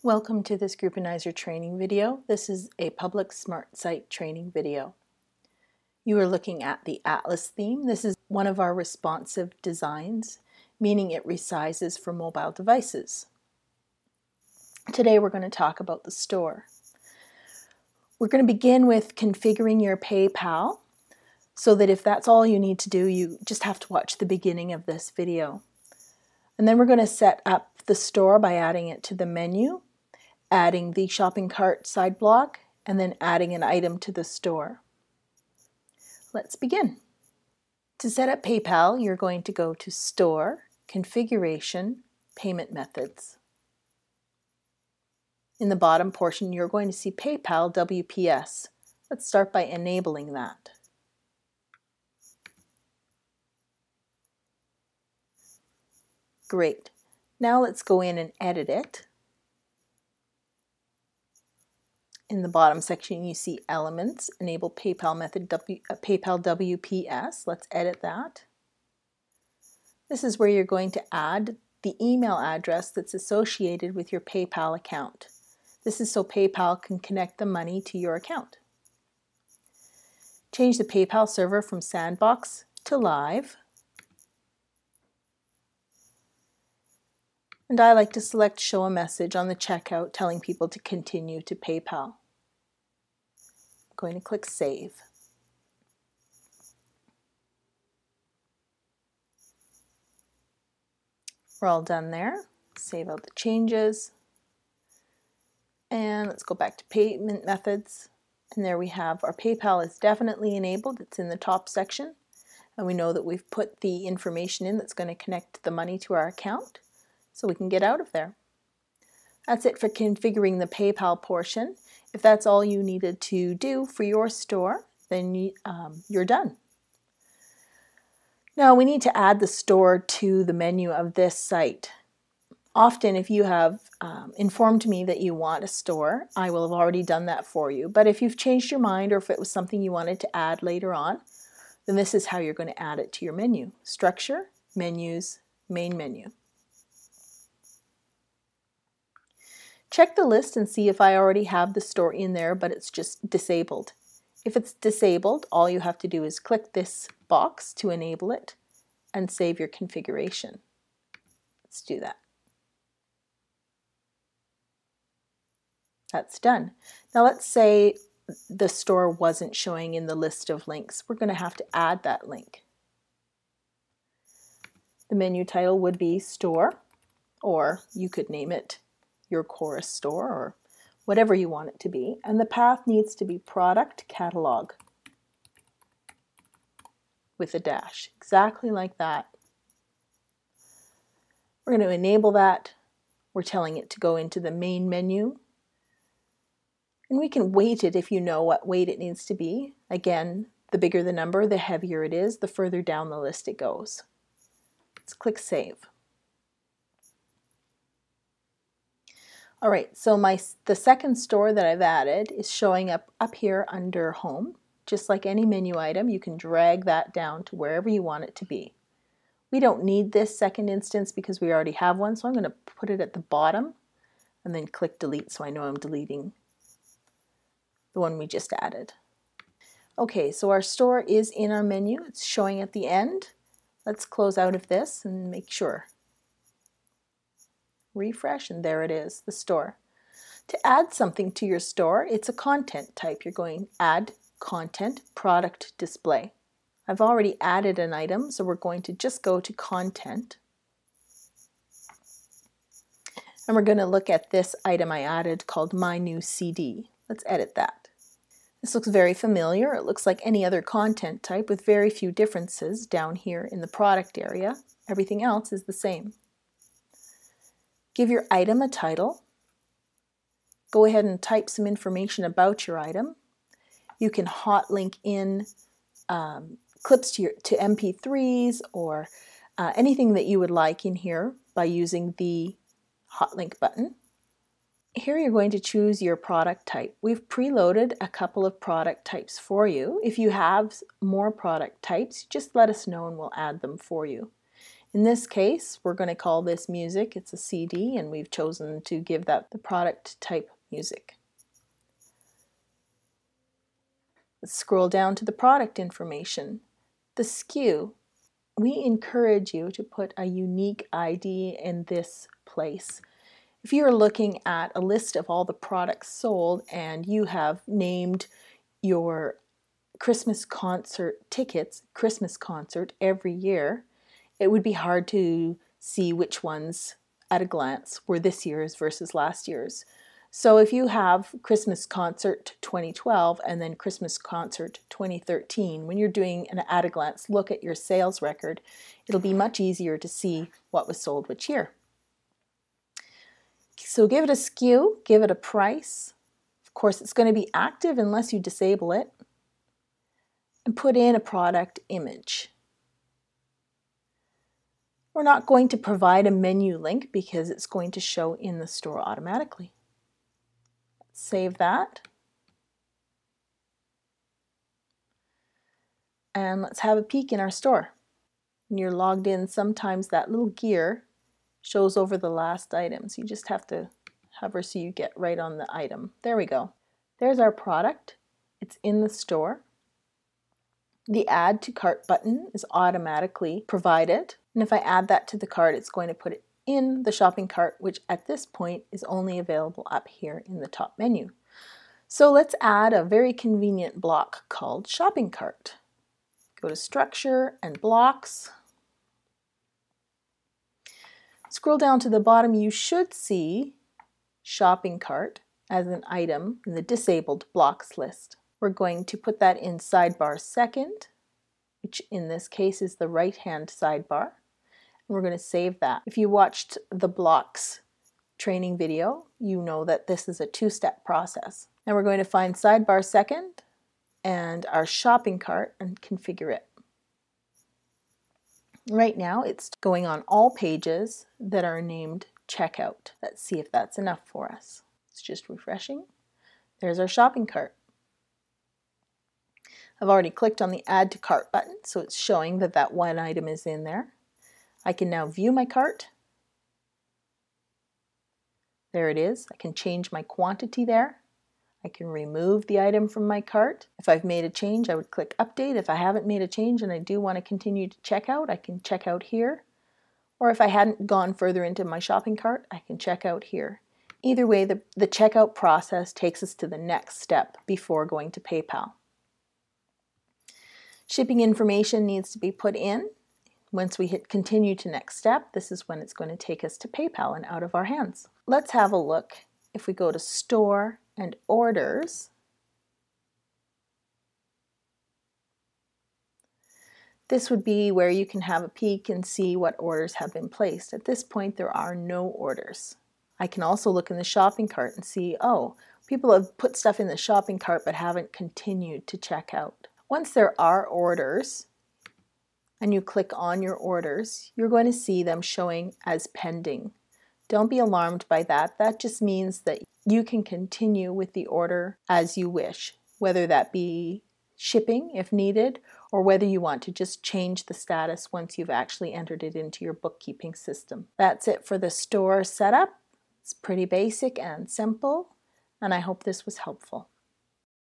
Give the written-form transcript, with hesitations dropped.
Welcome to this Groupanizer training video. This is a public smart site training video. You are looking at the Atlas theme. This is one of our responsive designs, meaning it resizes for mobile devices. Today we're going to talk about the store. We're going to begin with configuring your PayPal so that if that's all you need to do, you just have to watch the beginning of this video. And then we're going to set up the store by adding it to the menu, adding the shopping cart side block, and then adding an item to the store. Let's begin. To set up PayPal, you're going to go to Store, Configuration, Payment Methods. In the bottom portion, you're going to see PayPal WPS. Let's start by enabling that. Great. Now let's go in and edit it. In the bottom section, you see Elements, Enable PayPal Method, PayPal WPS. Let's edit that. This is where you're going to add the email address that's associated with your PayPal account. This is so PayPal can connect the money to your account. Change the PayPal server from Sandbox to Live. And I like to select Show a Message on the checkout telling people to continue to PayPal. I'm going to click Save. We're all done there. Save out the changes. And let's go back to Payment Methods. And there we have our PayPal is definitely enabled. It's in the top section. And we know that we've put the information in that's going to connect the money to our account, so we can get out of there. That's it for configuring the PayPal portion. If that's all you needed to do for your store, then you're done. Now we need to add the store to the menu of this site. Often if you have informed me that you want a store, I will have already done that for you. But if you've changed your mind or if it was something you wanted to add later on, then this is how you're going to add it to your menu. Structure, Menus, Main Menu. Check the list and see if I already have the store in there, but it's just disabled. If it's disabled, all you have to do is click this box to enable it and save your configuration. Let's do that. That's done. Now let's say the store wasn't showing in the list of links. We're going to have to add that link. The menu title would be Store, or you could name it your Chorus store or whatever you want it to be. And the path needs to be Product Catalog with a dash, exactly like that. We're going to enable that. We're telling it to go into the main menu. And we can weight it if you know what weight it needs to be. Again, the bigger the number, the heavier it is, the further down the list it goes. Let's click Save. All right, so the second store that I've added is showing up here under Home. Just like any menu item, you can drag that down to wherever you want it to be. We don't need this second instance because we already have one, so I'm going to put it at the bottom and then click Delete so I know I'm deleting the one we just added. Okay, so our store is in our menu. It's showing at the end. Let's close out of this and make sure. Refresh, and there it is, the store. To add something to your store, it's a content type. You're going Add Content, Product Display. I've already added an item, so we're going to just go to Content. And we're going to look at this item I added called My New CD. Let's edit that. This looks very familiar. It looks like any other content type with very few differences down here in the product area. Everything else is the same. Give your item a title. Go ahead and type some information about your item. You can hot link in clips to MP3s or anything that you would like in here by using the hot link button. Here you're going to choose your product type. We've preloaded a couple of product types for you. If you have more product types, just let us know and we'll add them for you. In this case, we're going to call this music. It's a CD, and we've chosen to give that the product type music. Let's scroll down to the product information. The SKU. We encourage you to put a unique ID in this place. If you are looking at a list of all the products sold and you have named your Christmas concert tickets, Christmas concert every year, it would be hard to see which ones at a glance were this year's versus last year's. So if you have Christmas concert 2012 and then Christmas concert 2013, when you're doing an at a glance look at your sales record, it'll be much easier to see what was sold which year. So give it a SKU, give it a price. Of course, it's going to be active unless you disable it. And put in a product image. We're not going to provide a menu link because it's going to show in the store automatically. Let's save that. And let's have a peek in our store. When you're logged in, sometimes that little gear shows over the last items. You just have to hover so you get right on the item. There we go. There's our product. It's in the store. The Add to Cart button is automatically provided. And if I add that to the cart, it's going to put it in the shopping cart, which at this point is only available up here in the top menu. So let's add a very convenient block called Shopping Cart. Go to Structure and Blocks. Scroll down to the bottom, you should see Shopping Cart as an item in the disabled blocks list. We're going to put that in sidebar second, which in this case is the right-hand sidebar. And we're going to save that. If you watched the blocks training video, you know that this is a two-step process. And we're going to find sidebar second and our shopping cart and configure it. Right now it's going on all pages that are named checkout. Let's see if that's enough for us. It's just refreshing. There's our shopping cart. I've already clicked on the Add to Cart button, so it's showing that that one item is in there. I can now view my cart. There it is. I can change my quantity there. I can remove the item from my cart. If I've made a change, I would click Update. If I haven't made a change and I do want to continue to check out, I can check out here. Or if I hadn't gone further into my shopping cart, I can check out here. Either way, the checkout process takes us to the next step before going to PayPal. Shipping information needs to be put in. Once we hit Continue to Next Step, this is when it's going to take us to PayPal and out of our hands. Let's have a look. If we go to Store and Orders, this would be where you can have a peek and see what orders have been placed. At this point, there are no orders. I can also look in the shopping cart and see, oh, people have put stuff in the shopping cart but haven't continued to check out. Once there are orders, and you click on your orders, you're going to see them showing as pending. Don't be alarmed by that. That just means that you can continue with the order as you wish, whether that be shipping if needed, or whether you want to just change the status once you've actually entered it into your bookkeeping system. That's it for the store setup. It's pretty basic and simple, and I hope this was helpful.